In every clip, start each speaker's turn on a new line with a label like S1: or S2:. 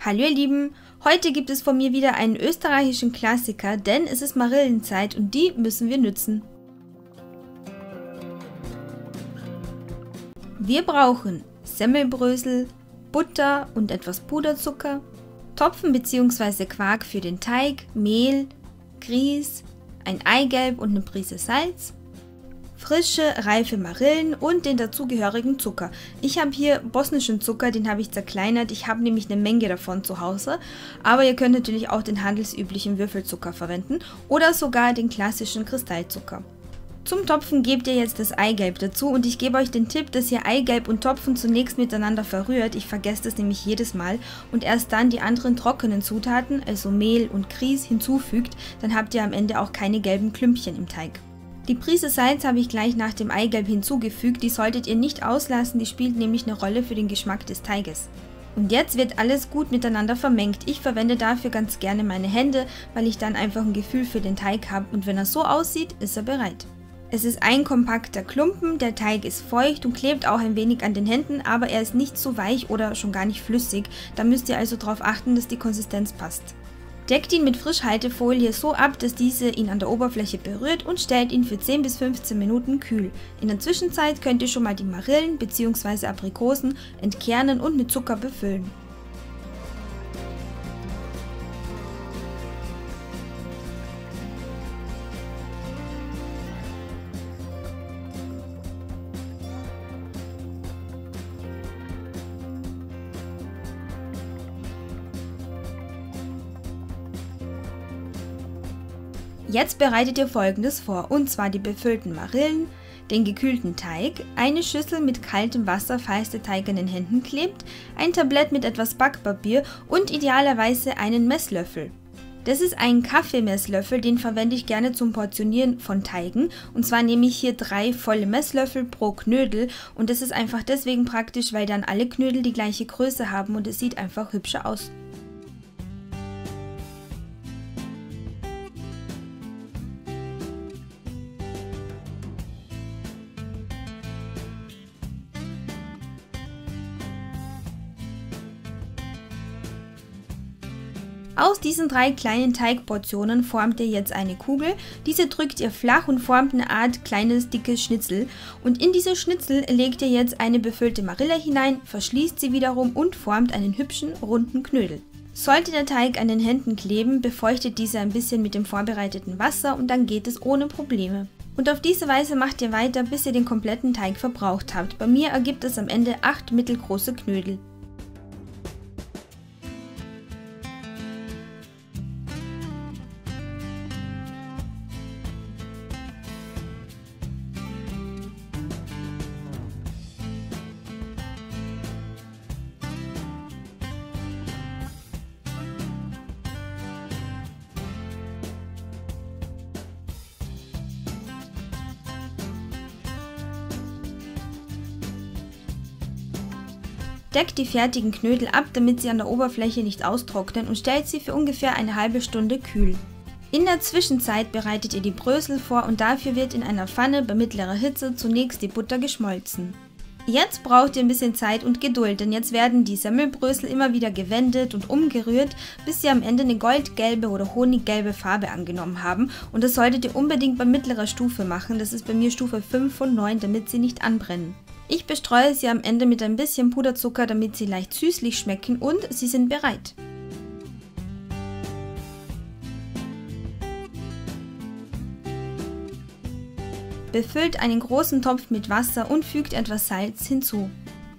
S1: Hallo ihr Lieben, heute gibt es von mir wieder einen österreichischen Klassiker, denn es ist Marillenzeit und die müssen wir nützen. Wir brauchen Semmelbrösel, Butter und etwas Puderzucker, Topfen bzw. Quark für den Teig, Mehl, Grieß, ein Eigelb und eine Prise Salz, frische, reife Marillen und den dazugehörigen Zucker. Ich habe hier bosnischen Zucker, den habe ich zerkleinert. Ich habe nämlich eine Menge davon zu Hause. Aber ihr könnt natürlich auch den handelsüblichen Würfelzucker verwenden oder sogar den klassischen Kristallzucker. Zum Topfen gebt ihr jetzt das Eigelb dazu und ich gebe euch den Tipp, dass ihr Eigelb und Topfen zunächst miteinander verrührt. Ich vergesse das nämlich jedes Mal und erst dann die anderen trockenen Zutaten, also Mehl und Grieß, hinzufügt. Dann habt ihr am Ende auch keine gelben Klümpchen im Teig. Die Prise Salz habe ich gleich nach dem Eigelb hinzugefügt, die solltet ihr nicht auslassen, die spielt nämlich eine Rolle für den Geschmack des Teiges. Und jetzt wird alles gut miteinander vermengt. Ich verwende dafür ganz gerne meine Hände, weil ich dann einfach ein Gefühl für den Teig habe und wenn er so aussieht, ist er bereit. Es ist ein kompakter Klumpen, der Teig ist feucht und klebt auch ein wenig an den Händen, aber er ist nicht zu weich oder schon gar nicht flüssig, da müsst ihr also darauf achten, dass die Konsistenz passt. Deckt ihn mit Frischhaltefolie so ab, dass diese ihn an der Oberfläche berührt und stellt ihn für 10 bis 15 Minuten kühl. In der Zwischenzeit könnt ihr schon mal die Marillen bzw. Aprikosen entkernen und mit Zucker befüllen. Jetzt bereitet ihr Folgendes vor, und zwar die befüllten Marillen, den gekühlten Teig, eine Schüssel mit kaltem Wasser, falls der Teig an den Händen klebt, ein Tablett mit etwas Backpapier und idealerweise einen Messlöffel. Das ist ein Kaffeemesslöffel, den verwende ich gerne zum Portionieren von Teigen, und zwar nehme ich hier 3 volle Messlöffel pro Knödel und das ist einfach deswegen praktisch, weil dann alle Knödel die gleiche Größe haben und es sieht einfach hübscher aus. Aus diesen 3 kleinen Teigportionen formt ihr jetzt eine Kugel, diese drückt ihr flach und formt eine Art kleines dickes Schnitzel und in diese Schnitzel legt ihr jetzt eine befüllte Marille hinein, verschließt sie wiederum und formt einen hübschen runden Knödel. Sollte der Teig an den Händen kleben, befeuchtet diese ein bisschen mit dem vorbereiteten Wasser und dann geht es ohne Probleme. Und auf diese Weise macht ihr weiter, bis ihr den kompletten Teig verbraucht habt. Bei mir ergibt es am Ende 8 mittelgroße Knödel. Deckt die fertigen Knödel ab, damit sie an der Oberfläche nicht austrocknen und stellt sie für ungefähr eine halbe Stunde kühl. In der Zwischenzeit bereitet ihr die Brösel vor und dafür wird in einer Pfanne bei mittlerer Hitze zunächst die Butter geschmolzen. Jetzt braucht ihr ein bisschen Zeit und Geduld, denn jetzt werden die Semmelbrösel immer wieder gewendet und umgerührt, bis sie am Ende eine goldgelbe oder honiggelbe Farbe angenommen haben und das solltet ihr unbedingt bei mittlerer Stufe machen, das ist bei mir Stufe 5 von 9, damit sie nicht anbrennen. Ich bestreue sie am Ende mit ein bisschen Puderzucker, damit sie leicht süßlich schmecken und sie sind bereit. Befüllt einen großen Topf mit Wasser und fügt etwas Salz hinzu.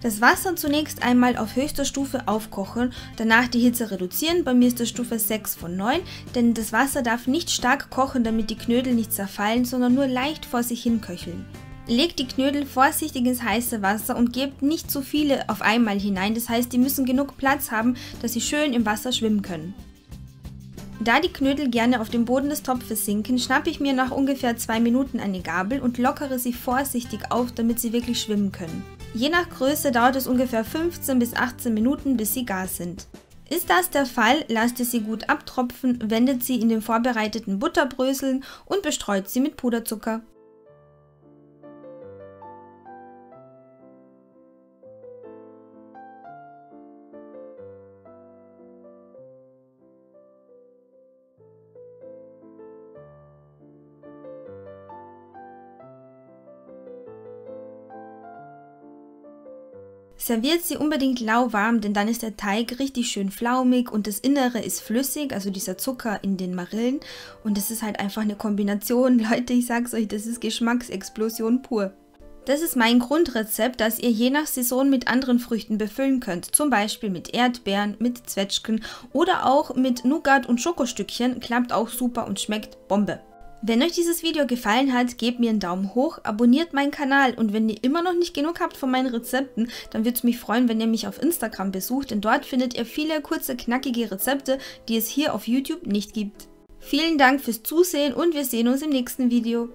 S1: Das Wasser zunächst einmal auf höchster Stufe aufkochen, danach die Hitze reduzieren, bei mir ist das Stufe 6 von 9, denn das Wasser darf nicht stark kochen, damit die Knödel nicht zerfallen, sondern nur leicht vor sich hin köcheln. Legt die Knödel vorsichtig ins heiße Wasser und gebt nicht zu viele auf einmal hinein, das heißt, die müssen genug Platz haben, dass sie schön im Wasser schwimmen können. Da die Knödel gerne auf dem Boden des Topfes sinken, schnappe ich mir nach ungefähr 2 Minuten eine Gabel und lockere sie vorsichtig auf, damit sie wirklich schwimmen können. Je nach Größe dauert es ungefähr 15 bis 18 Minuten, bis sie gar sind. Ist das der Fall, lasst ihr sie gut abtropfen, wendet sie in den vorbereiteten Butterbröseln und bestreut sie mit Puderzucker. Serviert sie unbedingt lauwarm, denn dann ist der Teig richtig schön flaumig und das Innere ist flüssig, also dieser Zucker in den Marillen. Und das ist halt einfach eine Kombination, Leute, ich sag's euch, das ist Geschmacksexplosion pur. Das ist mein Grundrezept, das ihr je nach Saison mit anderen Früchten befüllen könnt. Zum Beispiel mit Erdbeeren, mit Zwetschgen oder auch mit Nougat und Schokostückchen. Klappt auch super und schmeckt Bombe. Wenn euch dieses Video gefallen hat, gebt mir einen Daumen hoch, abonniert meinen Kanal und wenn ihr immer noch nicht genug habt von meinen Rezepten, dann würde es mich freuen, wenn ihr mich auf Instagram besucht, denn dort findet ihr viele kurze, knackige Rezepte, die es hier auf YouTube nicht gibt. Vielen Dank fürs Zusehen und wir sehen uns im nächsten Video.